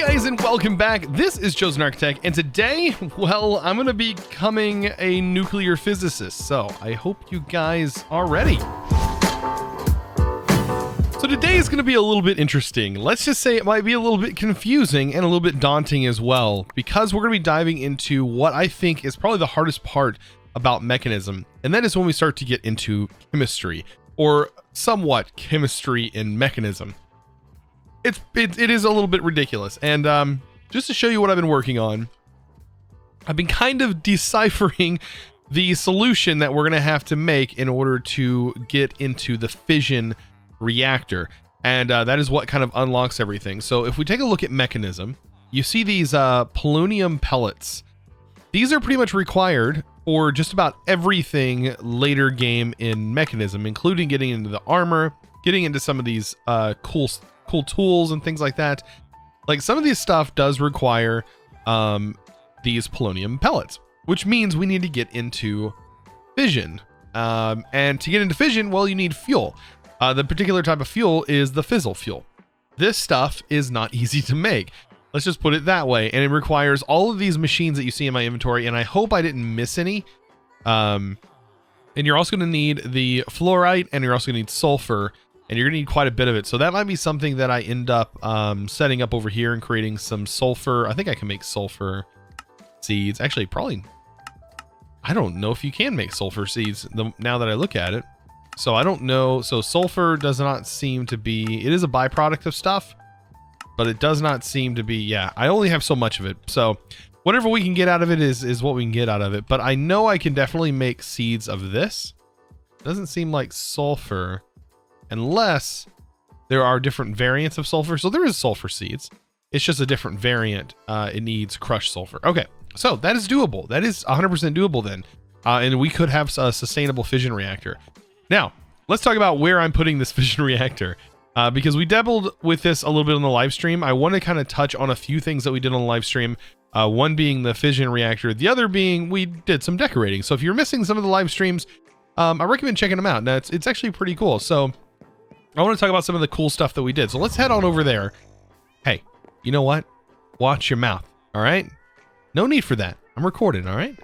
guys, and welcome back. This is ChosenArchitect, and today, well, I'm going to be becoming a nuclear physicist, so I hope you guys are ready. So today is going to be a little bit interesting. Let's just say it might be a little bit confusing and a little bit daunting as well, because we're going to be diving into what I think is probably the hardest part about mechanism, and that is when we start to get into chemistry, or somewhat chemistry in mechanism. It is a little bit ridiculous, and just to show you what I've been working on, I've been kind of deciphering the solution that we're going to have to make in order to get into the fission reactor, and that is what kind of unlocks everything. So if we take a look at mechanism, you see these polonium pellets. These are pretty much required for just about everything later game in mechanism, including getting into the armor, getting into some of these cool tools and things like that. Like, some of this stuff does require these polonium pellets, which means we need to get into fission. And to get into fission, well, you need fuel. The particular type of fuel is the fissile fuel. This stuff is not easy to make. Let's just put it that way. And it requires all of these machines that you see in my inventory, and I hope I didn't miss any. And you're also going to need the fluorite, and you're also going to need sulfur, and you're going to need quite a bit of it. So that might be something that I end up setting up over here and creating some sulfur. I think I can make sulfur seeds. Actually, probably, I don't know if you can make sulfur seeds now that I look at it. So I don't know. So sulfur does not seem to be, it is a byproduct of stuff, but it does not seem to be, yeah, I only have so much of it. So whatever we can get out of it is what we can get out of it. But I know I can definitely make seeds of this. Doesn't seem like sulfur, unless there are different variants of sulfur. So there is sulfur seeds. It's just a different variant. It needs crushed sulfur. Okay, so that is doable. That is 100% doable then. And we could have a sustainable fission reactor. Now, let's talk about where I'm putting this fission reactor. Because we dabbled with this a little bit on the live stream. I want to kind of touch on a few things that we did on the live stream. One being the fission reactor. The other being we did some decorating. So if you're missing some of the live streams, I recommend checking them out. Now, it's actually pretty cool. So I want to talk about some of the cool stuff that we did. So let's head on over there. Hey, you know what? Watch your mouth, all right? No need for that. I'm recording, all right?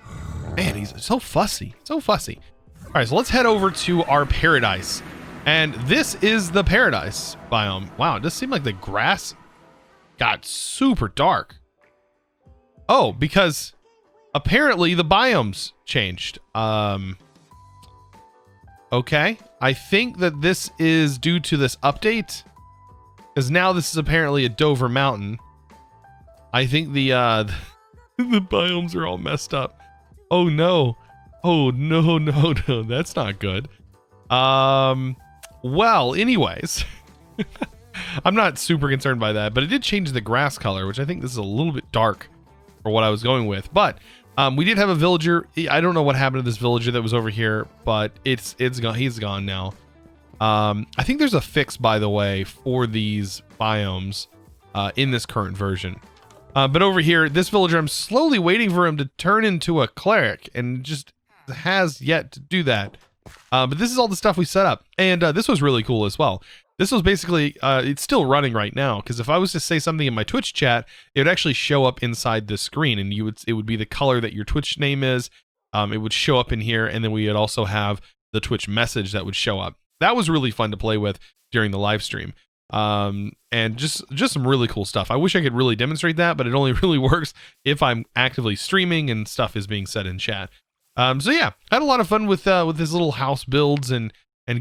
Man, he's so fussy, so fussy. All right, so let's head over to our paradise. And this is the paradise biome. Wow, it does seem like the grass got super dark. Oh, because apparently the biomes changed. Okay, I think that this is due to this update, because now this is apparently a Dover mountain. I think the the biomes are all messed up. Oh no. Oh no, that's not good. Well, anyways, I'm not super concerned by that, but it did change the grass color, which I think this is a little bit dark for what I was going with. But we did have a villager. I don't know what happened to this villager that was over here, but it's gone. He's gone now. I think there's a fix, by the way, for these biomes in this current version. But over here, this villager, I'm slowly waiting for him to turn into a cleric, and just has yet to do that. But this is all the stuff we set up, and this was really cool as well. This was basically, it's still running right now, because if I was to say something in my Twitch chat, it would actually show up inside the screen, and it would be the color that your Twitch name is. It would show up in here, and then we would also have the Twitch message that would show up. That was really fun to play with during the live stream. And just some really cool stuff. I wish I could really demonstrate that, but it only really works if I'm actively streaming and stuff is being said in chat. So yeah, I had a lot of fun with this little house builds and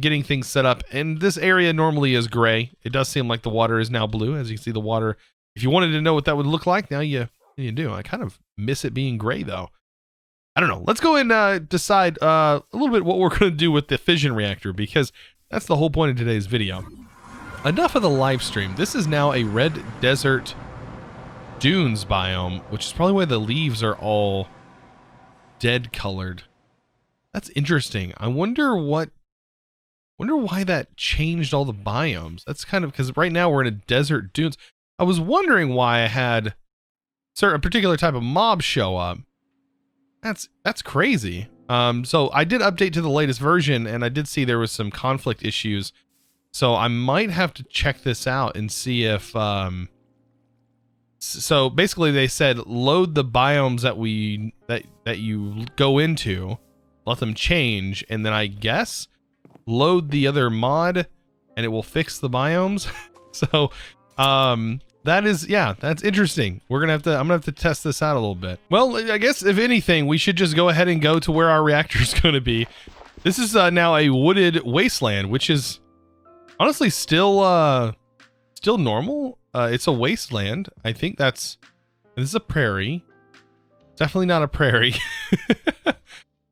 getting things set up. And this area normally is gray. It does seem like the water is now blue. As you can see, the water, if you wanted to know what that would look like, now you do. I kind of miss it being gray though. I don't know. Let's go and decide a little bit what we're going to do with the fission reactor, because that's the whole point of today's video. Enough of the live stream. This is now a red desert dunes biome, which is probably why the leaves are all dead colored. That's interesting. I wonder why that changed all the biomes. That's kind of because right now we're in a desert dunes. I was wondering why I had a particular type of mob show up. That's crazy. So I did update to the latest version, and I did see there was some conflict issues. So I might have to check this out and see if So basically they said load the biomes that you go into, let them change, and then I guess load the other mod and it will fix the biomes. So that is, yeah, that's interesting. I'm gonna have to test this out a little bit. Well, I guess if anything, we should just go ahead and go to where our reactor is going to be. This is now a wooded wasteland, which is honestly still normal. It's a wasteland. I think this is a prairie. Definitely not a prairie.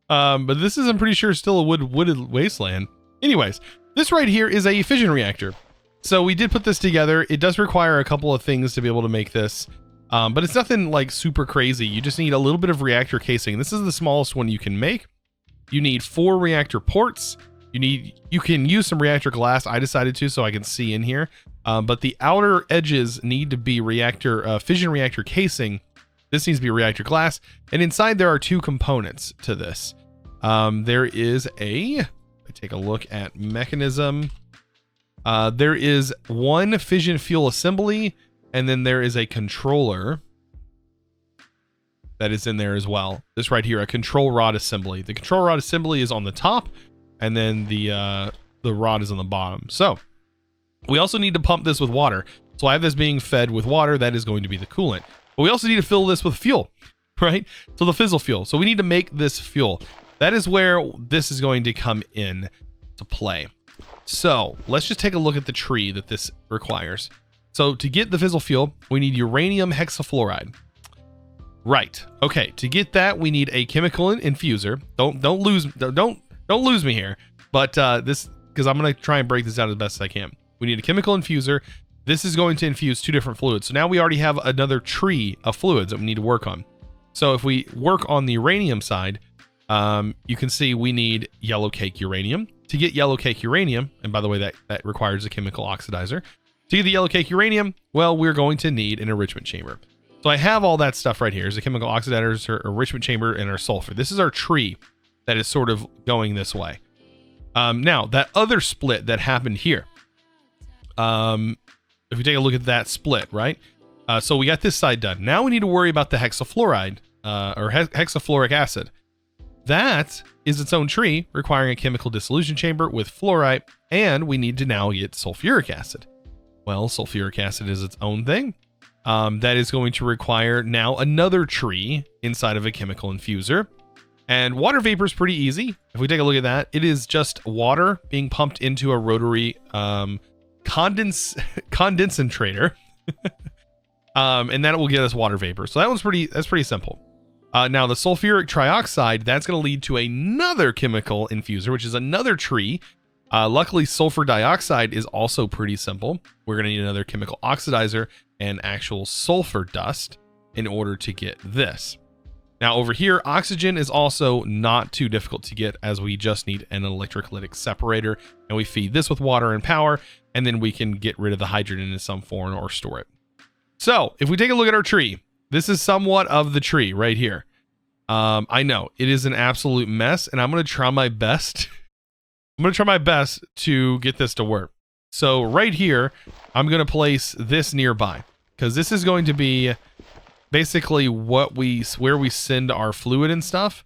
But this is, I'm pretty sure, still a wooded wasteland. Anyways, this right here is a fission reactor. So we did put this together. It does require a couple of things to be able to make this, but it's nothing like super crazy. You just need a little bit of reactor casing. This is the smallest one you can make. You need 4 reactor ports. You can use some reactor glass. I decided to, so I can see in here. But the outer edges need to be fission reactor casing. This needs to be reactor glass. And inside there are 2 components to this. There is take a look at mechanism. There is 1 fission fuel assembly, and then there is a controller that is in there as well. This right here, a control rod assembly. The control rod assembly is on the top, and then the rod is on the bottom. So we also need to pump this with water. So I have this being fed with water. That is going to be the coolant. But we also need to fill this with fuel, right? So the fizzle fuel. So we need to make this fuel. That is where this is going to come in to play. So let's just take a look at the tree that this requires. So to get the fizzle fuel, we need uranium hexafluoride. Right. Okay. To get that, we need a chemical infuser. Don't lose me here. But this, because I'm going to try and break this down as best as I can. We need a chemical infuser. This is going to infuse 2 different fluids. So now we already have another tree of fluids that we need to work on. So if we work on the uranium side, you can see we need yellow cake uranium. To get yellow cake uranium, and by the way, that requires a chemical oxidizer. To get the yellow cake uranium, well, we're going to need an enrichment chamber. So I have all that stuff right here. There's a chemical oxidizer, our enrichment chamber, and our sulfur. This is our tree that is sort of going this way. Now, that other split that happened here, if we take a look at that split, right? So we got this side done. Now we need to worry about the hexafluoride, or hexafluoric acid. That is its own tree, requiring a chemical dissolution chamber with fluorite, and we need to now get sulfuric acid. Well, sulfuric acid is its own thing. That is going to require now another tree inside of a chemical infuser. And water vapor is pretty easy. If we take a look at that, it is just water being pumped into a rotary condensator. And that will get us water vapor. So that's pretty simple. Now the sulfuric trioxide, that's going to lead to another chemical infuser, which is another tree. Luckily, sulfur dioxide is also pretty simple. We're going to need another chemical oxidizer and actual sulfur dust in order to get this. Now over here, oxygen is also not too difficult to get, as we just need an electrolytic separator, and we feed this with water and power, and then we can get rid of the hydrogen in some form or store it. So if we take a look at our tree, this is somewhat of the tree right here. I know it is an absolute mess, and I'm going to try my best. I'm going to try my best to get this to work. So right here, I'm going to place this nearby, because this is going to be basically where we send our fluid and stuff.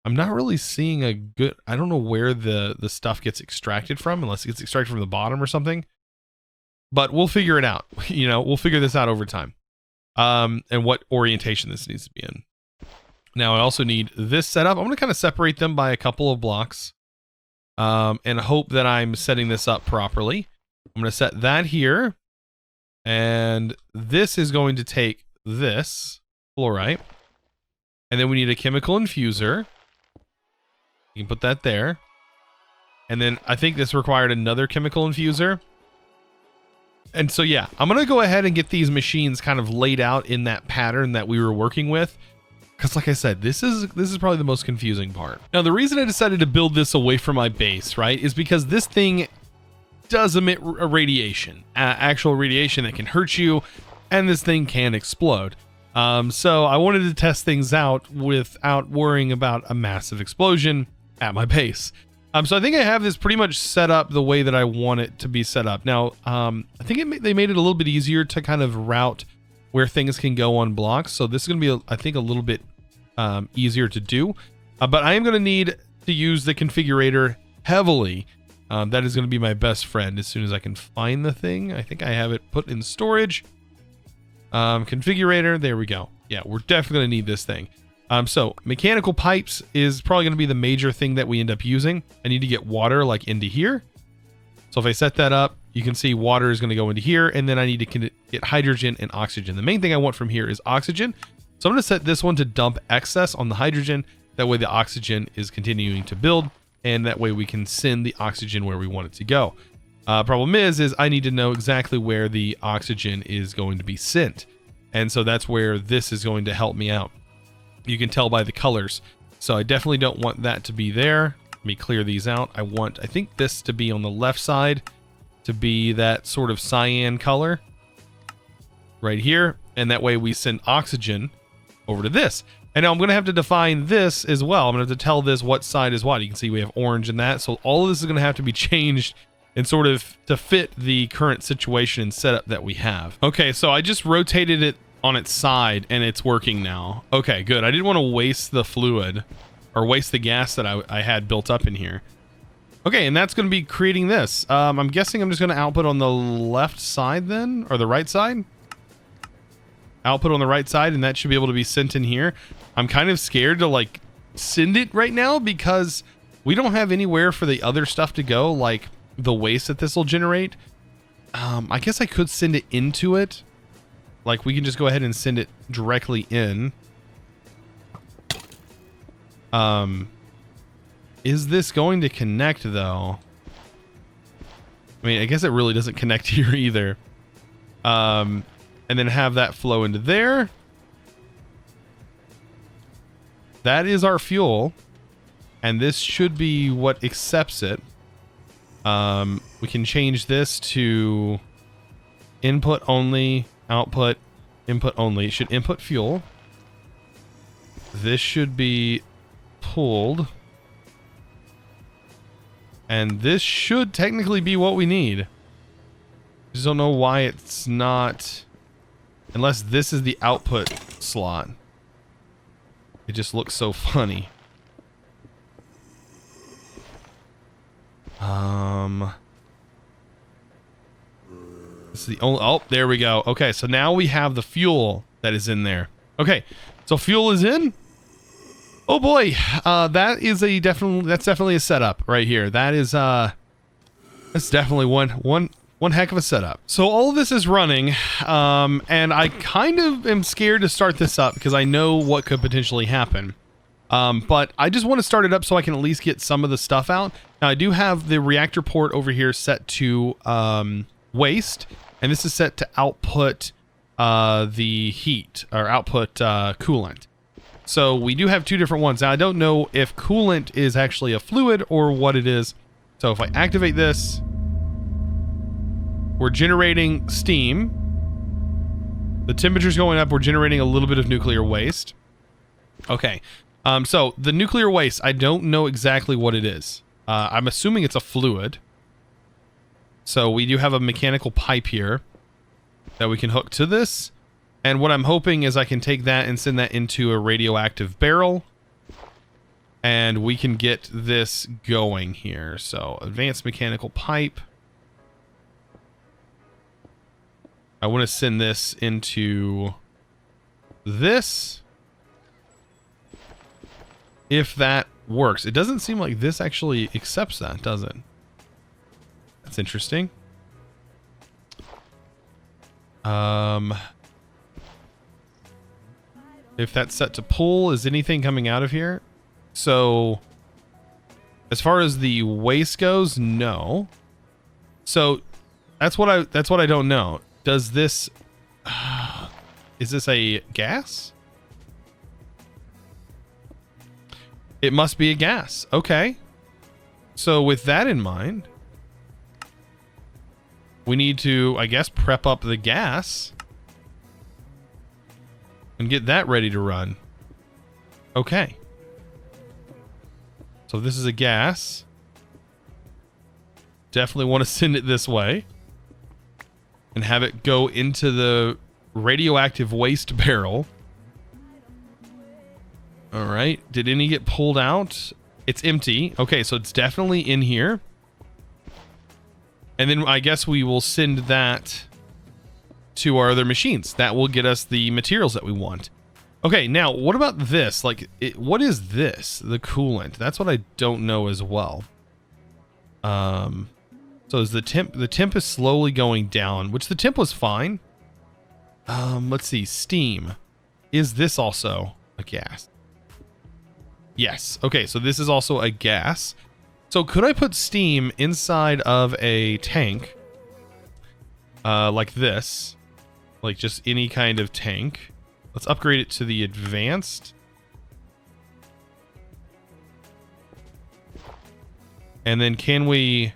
I'm not really seeing I don't know where the stuff gets extracted from, unless it gets extracted from the bottom or something. But we'll figure it out. We'll figure this out over time. And what orientation this needs to be in. Now I also need this set up. I'm going to kind of separate them by a couple of blocks. And hope that I'm setting this up properly. I'm going to set that here. And this is going to take this fluorite. And then we need a chemical infuser. You can put that there. And then I think this required another chemical infuser. And so, yeah, I'm going to go ahead and get these machines kind of laid out in that pattern that we were working with. Because like I said, this is probably the most confusing part. Now, the reason I decided to build this away from my base, right, is because this thing does emit a radiation, actual radiation that can hurt you, and this thing can explode. So I wanted to test things out without worrying about a massive explosion at my base. So I think I have this pretty much set up the way that I want it to be set up. Now, I think they made it a little bit easier to kind of route where things can go on blocks. So this is going to be, I think, a little bit easier to do. But I am going to need to use the configurator heavily. That is going to be my best friend as soon as I can find the thing. I think I have it put in storage. Configurator, there we go. Yeah, we're definitely going to need this thing. So mechanical pipes is probably going to be the major thing that we end up using. I need to get water like into here. So if I set that up, you can see water is going to go into here, and then I need to get hydrogen and oxygen. The main thing I want from here is oxygen. So I'm going to set this one to dump excess on the hydrogen. That way the oxygen is continuing to build, and that way we can send the oxygen where we want it to go. Problem is I need to know exactly where the oxygen is going to be sent. And so that's where this is going to help me out. You can tell by the colors. So I definitely don't want that to be there. Let me clear these out. I think this to be on the left side, to be that sort of cyan color right here. And that way we send oxygen over to this. And now I'm going to have to define this as well. I'm going to have to tell this what side is what. You can see we have orange in that. So all of this is going to have to be changed and sort of to fit the current situation and setup that we have. Okay, so I just rotated it on its side and it's working now. Okay, good. I didn't want to waste the fluid or waste the gas that I had built up in here. Okay, and that's going to be creating this. I'm guessing I'm just going to output on the left side then, or the right side. Output on the right side, and that should be able to be sent in here. I'm kind of scared to like send it right now because we don't have anywhere for the other stuff to go, like the waste that this will generate. I guess I could send it into it. Like we can just go ahead and send it directly in. Is this going to connect though? I mean, I guess it really doesn't connect here either. And then have that flow into there. That is our fuel. And this should be what accepts it. We can change this to input only, output, input only. It should input fuel. This should be pulled. And this should technically be what we need. I just don't know why it's not... Unless this is the output slot. It just looks so funny. This is the only... Oh, there we go. Okay, so now we have the fuel that is in there. Okay, so fuel is in. Oh boy, that is that's definitely a setup right here. That is that's definitely one heck of a setup. So all of this is running, and I kind of am scared to start this up because I know what could potentially happen. But I just want to start it up so I can at least get some of the stuff out. Now I do have the reactor port over here set to waste, and this is set to output the heat, or output coolant. So we do have two different ones. Now I don't know if coolant is actually a fluid or what it is. So if I activate this, we're generating steam. The temperature's going up. We're generating a little bit of nuclear waste. Okay. So the nuclear waste, I don't know exactly what it is. I'm assuming it's a fluid. So we do have a mechanical pipe here that we can hook to this. And what I'm hoping is I can take that and send that into a radioactive barrel. And we can get this going here. So advanced mechanical pipe. I want to send this into this. If that works. It doesn't seem like this actually accepts that, does it? That's interesting. If that's set to pull, is anything coming out of here? So, as far as the waste goes, no. So, that's what I don't know. Does this... is this a gas? It must be a gas. Okay. So with that in mind, we need to, I guess, prep up the gas and get that ready to run. Okay. So this is a gas. Definitely want to send it this way and have it go into the radioactive waste barrel. All right. Did any get pulled out? It's empty. Okay, so it's definitely in here. And then I guess we will send that to our other machines. That will get us the materials that we want. Okay, now what about this? Like, what is this? The coolant. That's what I don't know as well. So is the temp is slowly going down, which the temp was fine. Let's see, steam. Is this also a gas? Yes. Okay, so this is also a gas. So could I put steam inside of a tank? Like this. Like just any kind of tank. Let's upgrade it to the advanced. And then can we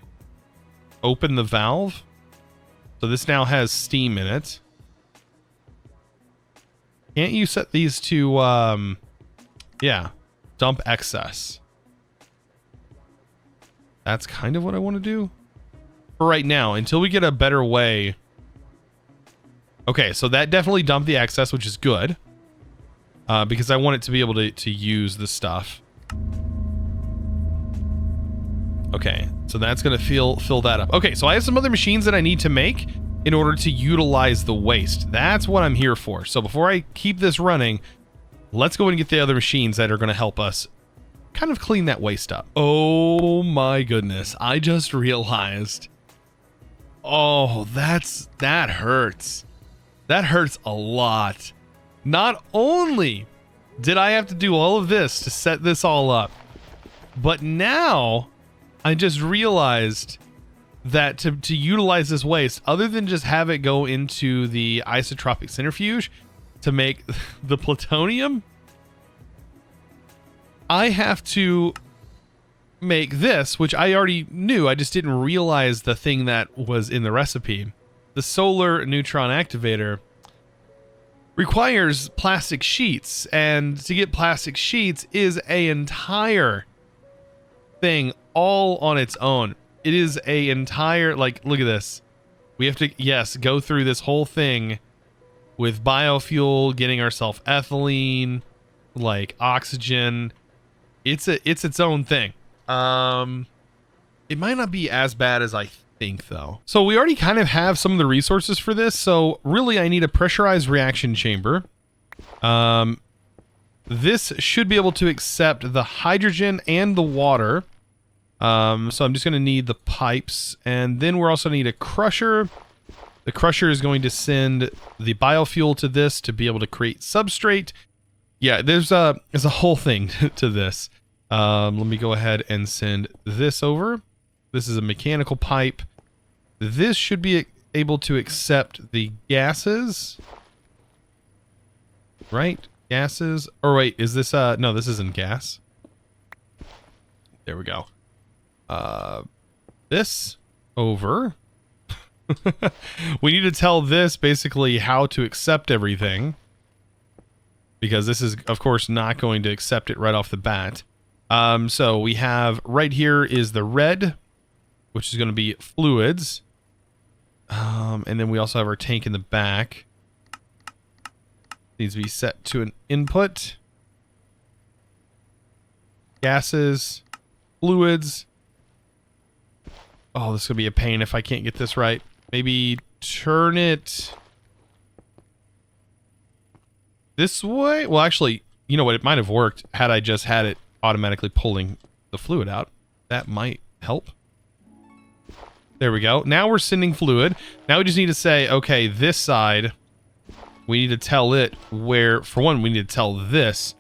open the valve? So this now has steam in it. Can't you set these to, yeah, dump excess? That's kind of what I want to do for right now until we get a better way. Okay, so that definitely dumped the excess, which is good, because I want it to be able to use the stuff. Okay, so that's going to fill that up. Okay, so I have some other machines that I need to make in order to utilize the waste. That's what I'm here for. So before I keep this running, let's go and get the other machines that are going to help us kind of clean that waste up. Oh my goodness, I just realized. Oh, that hurts. That hurts a lot. Not only did I have to do all of this to set this all up, but now I just realized that to utilize this waste, other than just have it go into the isotropic centrifuge to make the plutonium, I have to make this, which I already knew. I just didn't realize the thing that was in the recipe. The solar neutron activator requires plastic sheets, and to get plastic sheets is an entire thing all on its own. It is a entire, like, look at this. We have to, yes, go through this whole thing with biofuel, getting ourselves ethylene, like oxygen. It's its own thing. It might not be as bad as I think, though. So we already kind of have some of the resources for this. So really, I need a pressurized reaction chamber. This should be able to accept the hydrogen and the water. So I'm just going to need the pipes, and then we're also need a crusher. The crusher is going to send the biofuel to this to be able to create substrate. Yeah, there's a whole thing to this. Let me go ahead and send this over. This is a mechanical pipe. This should be able to accept the gases. Right? Gases. Or wait, is this no, this isn't gas. There we go. This over. We need to tell this basically how to accept everything, because this is of course not going to accept it right off the bat. So we have right here is the red, which is going to be fluids. And then we also have our tank in the back. Needs to be set to an input. Gases, fluids. Oh, this is going to be a pain if I can't get this right. Maybe turn it this way. Well, actually, you know what? It might have worked had I just had it automatically pulling the fluid out. That might help. There we go. Now we're sending fluid. Now we just need to say, okay, this side, we need to tell it where, for one, we need to tell this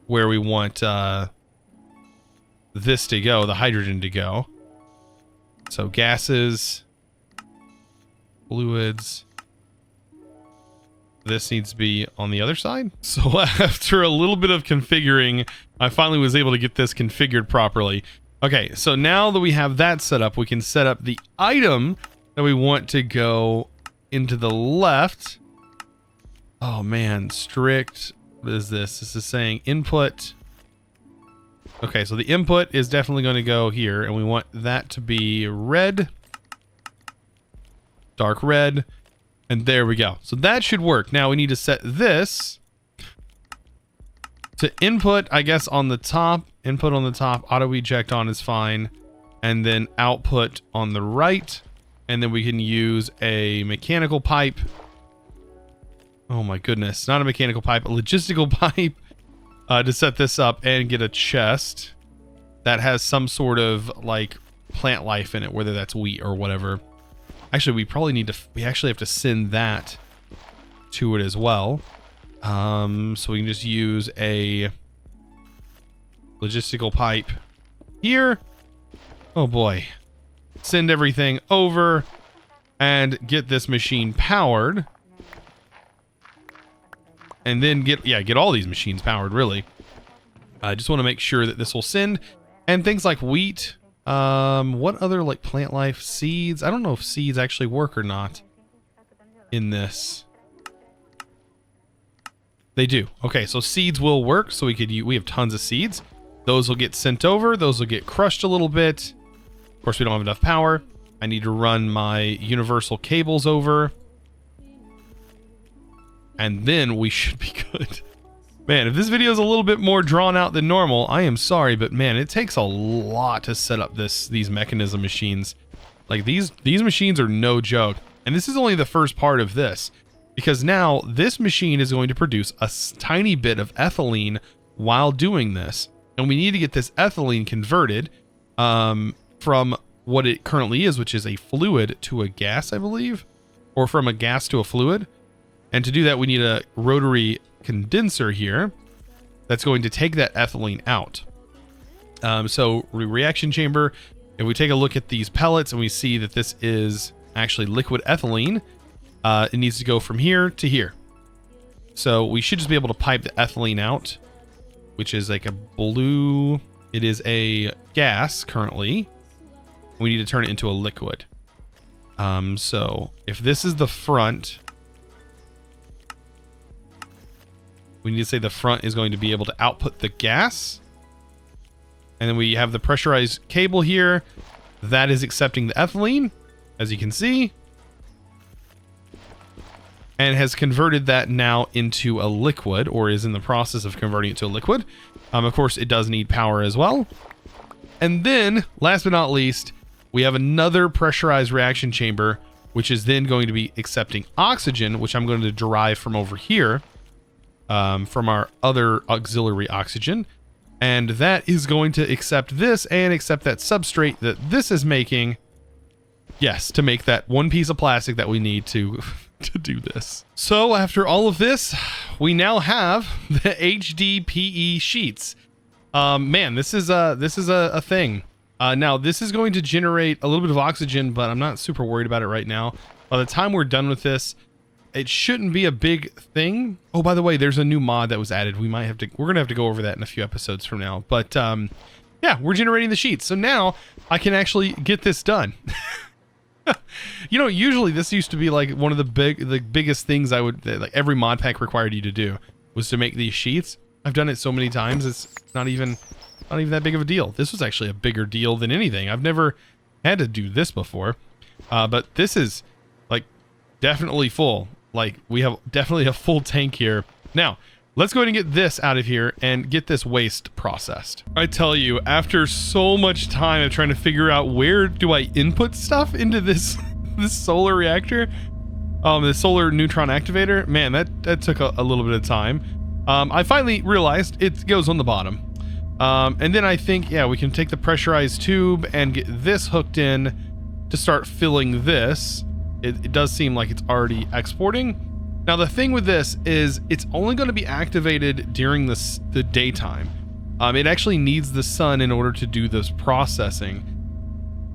where we want this to go, the hydrogen to go. So gases, fluids. This needs to be on the other side. So after a little bit of configuring, I finally was able to get this configured properly. Okay, so now that we have that set up, we can set up the item that we want to go into the left. Oh man, strict. What is this? This is saying input. Okay, so the input is definitely going to go here, and we want that to be red. Dark red. And there we go. So that should work. Now we need to set this to input, I guess, on the top. Input on the top, auto eject on is fine. And then output on the right. And then we can use a mechanical pipe. Oh my goodness. Not a mechanical pipe, a logistical pipe to set this up and get a chest that has some sort of like plant life in it, whether that's wheat or whatever. Actually, we actually have to send that to it as well. So we can just use a logistical pipe here. Oh boy. Send everything over and get this machine powered. And then get all these machines powered, really. I just want to make sure that this will send. And things like wheat. What other like plant life? Seeds? I don't know if seeds actually work or not in this. They do. Okay, so seeds will work. So we have tons of seeds. Those will get sent over. Those will get crushed a little bit. Of course, we don't have enough power. I need to run my universal cables over. And then we should be good. Man, if this video is a little bit more drawn out than normal, I am sorry, but man, it takes a lot to set up these mechanism machines. Like these machines are no joke. And this is only the first part of this, because now this machine is going to produce a tiny bit of ethylene while doing this. And we need to get this ethylene converted from what it currently is, which is a fluid to a gas, I believe, or from a gas to a fluid. And to do that, we need a rotary condenser here that's going to take that ethylene out. So reaction chamber, if we take a look at these pellets and we see that this is actually liquid ethylene, it needs to go from here to here. So we should just be able to pipe the ethylene out, which is like a blue, it is a gas currently. We need to turn it into a liquid. So if this is the front, we need to say the front is going to be able to output the gas. And then we have the pressurized cable here. That is accepting the ethylene, as you can see. And has converted that now into a liquid, or is in the process of converting it to a liquid. Of course, it does need power as well. And then, last but not least, we have another pressurized reaction chamber, which is then going to be accepting oxygen, which I'm going to derive from over here. From our other auxiliary oxygen, and that is going to accept this and accept that substrate that this is making, yes, to make that one piece of plastic that we need to do this. So after all of this, we now have the HDPE sheets. Man, this is a thing. Now this is going to generate a little bit of oxygen, but I'm not super worried about it right now. By the time we're done with this, it shouldn't be a big thing. Oh, by the way, there's a new mod that was added. We're gonna have to go over that in a few episodes from now. But yeah, we're generating the sheets. So now I can actually get this done. You know, usually this used to be like one of the biggest things like every mod pack required you to do was to make these sheets. I've done it so many times, it's not even that big of a deal. This was actually a bigger deal than anything. I've never had to do this before. But this is like definitely full. Like we have definitely a full tank here. Now, let's go ahead and get this out of here and get this waste processed. I tell you, after so much time of trying to figure out where do I input stuff into this solar reactor, the solar neutron activator, man, that took a little bit of time. I finally realized it goes on the bottom. And then I think, yeah, we can take the pressurized tube and get this hooked in to start filling this. It does seem like it's already exporting. Now the thing with this is it's only going to be activated during the daytime. It actually needs the sun in order to do this processing.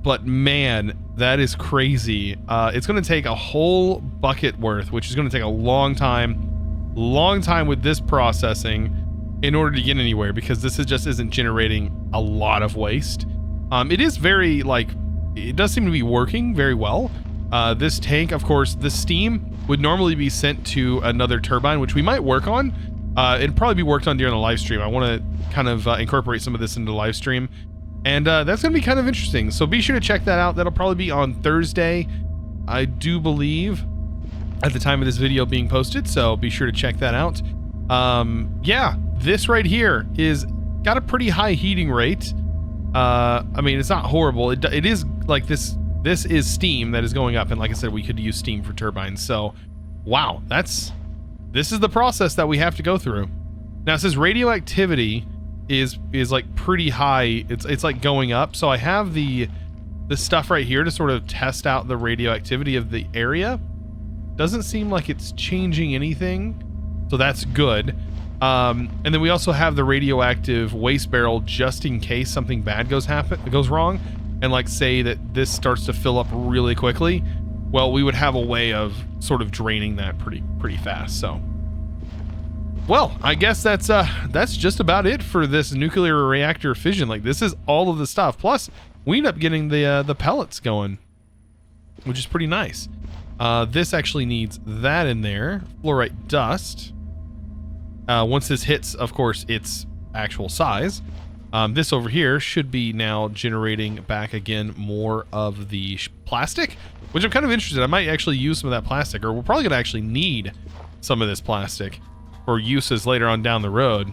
But man, that is crazy. It's going to take a whole bucket worth, which is going to take a long time with this processing in order to get anywhere, because this just isn't generating a lot of waste. It is very it does seem to be working very well. This tank, of course, the steam would normally be sent to another turbine, which we might work on. It'd probably be worked on during the live stream. I want to kind of incorporate some of this into the live stream, and that's going to be kind of interesting. So be sure to check that out. That'll probably be on Thursday, I do believe. at the time of this video being posted, so be sure to check that out. Yeah, this right here is got a pretty high heating rate. I mean, it's not horrible. It is like this is steam that is going up, and like I said, we could use steam for turbines. So wow, this is the process that we have to go through. Now it says radioactivity is like pretty high. It's like going up. So I have the stuff right here to sort of test out the radioactivity of the area. Doesn't seem like it's changing anything, so that's good. And then we also have the radioactive waste barrel just in case something bad goes wrong, and like say that this starts to fill up really quickly. Well, we would have a way of sort of draining that pretty fast. So, well, I guess that's just about it for this nuclear reactor fission. Like, this is all of the stuff. Plus, we end up getting the pellets going, which is pretty nice. This actually needs that in there. Fluorite dust. Once this hits, of course, its actual size, this over here should be now generating back again more of the plastic, which I'm kind of interested. I might actually use some of that plastic, or we're probably going to actually need some of this plastic for uses later on down the road.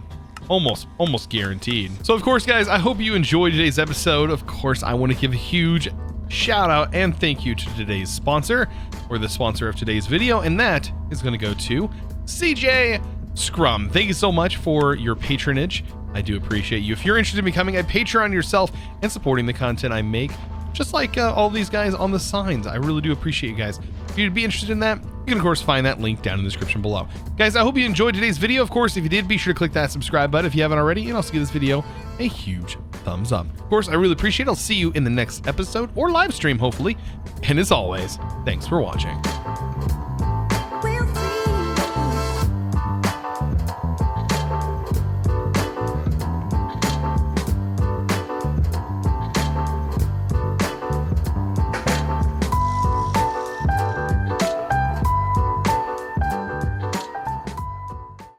Almost guaranteed. So of course, guys, I hope you enjoyed today's episode. Of course, I want to give a huge shout out and thank you to today's sponsor, or the sponsor of today's video, and that is going to go to CJ Scrum. Thank you so much for your patronage. I do appreciate you. If you're interested in becoming a Patreon yourself and supporting the content I make, just like all these guys on the signs, I really do appreciate you guys. If you'd be interested in that, you can of course find that link down in the description below. Guys, I hope you enjoyed today's video. Of course, if you did, be sure to click that subscribe button if you haven't already, and also give this video a huge thumbs up. Of course, I really appreciate it. I'll see you in the next episode or live stream, hopefully. And as always, thanks for watching.